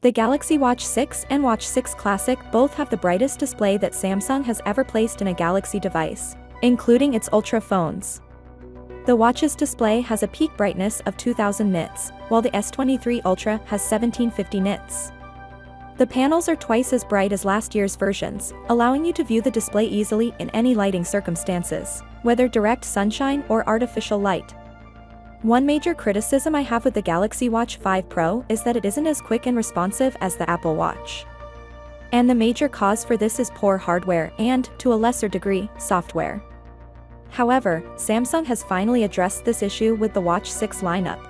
The Galaxy Watch 6 and Watch 6 Classic both have the brightest display that Samsung has ever placed in a Galaxy device, including its Ultra phones. The watch's display has a peak brightness of 2000 nits, while the S23 Ultra has 1750 nits. The panels are twice as bright as last year's versions, allowing you to view the display easily in any lighting circumstances, whether direct sunshine or artificial light. One major criticism I have with the Galaxy Watch 5 Pro is that it isn't as quick and responsive as the Apple Watch. And the major cause for this is poor hardware and, to a lesser degree, software. However, Samsung has finally addressed this issue with the Watch 6 lineup.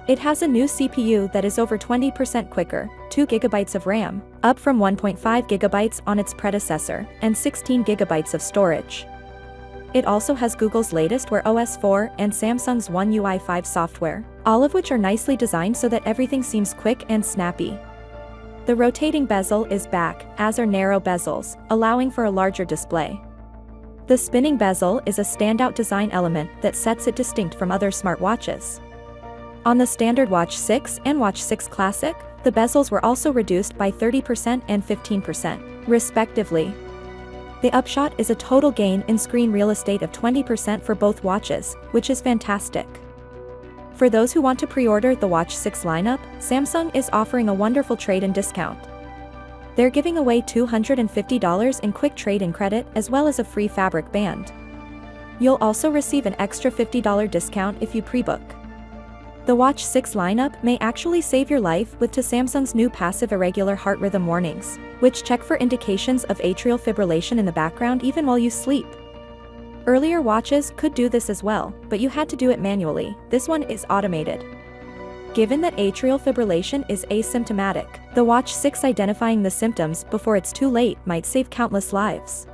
It has a new CPU that is over 20% quicker, 2 GB of RAM, up from 1.5 GB on its predecessor, and 16 GB of storage. It also has Google's latest Wear OS 4 and Samsung's One UI 5 software, all of which are nicely designed so that everything seems quick and snappy. The rotating bezel is back, as are narrow bezels, allowing for a larger display. The spinning bezel is a standout design element that sets it distinct from other smartwatches. On the standard Watch 6 and Watch 6 Classic, the bezels were also reduced by 30% and 15%, respectively. The upshot is a total gain in screen real estate of 20% for both watches, which is fantastic. For those who want to pre-order the Watch 6 lineup, Samsung is offering a wonderful trade-in discount. They're giving away $250 in quick trade-in credit as well as a free fabric band. You'll also receive an extra $50 discount if you pre-book. The Watch 6 lineup may actually save your life with Samsung's new passive irregular heart rhythm warnings, which check for indications of atrial fibrillation in the background even while you sleep. Earlier watches could do this as well, but you had to do it manually. This one is automated. Given that atrial fibrillation is asymptomatic, the Watch 6 identifying the symptoms before it's too late might save countless lives.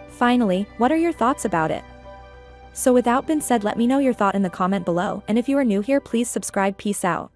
Finally, what are your thoughts about it? So without being said, let me know your thought in the comment below, and if you are new here, please subscribe. Peace out.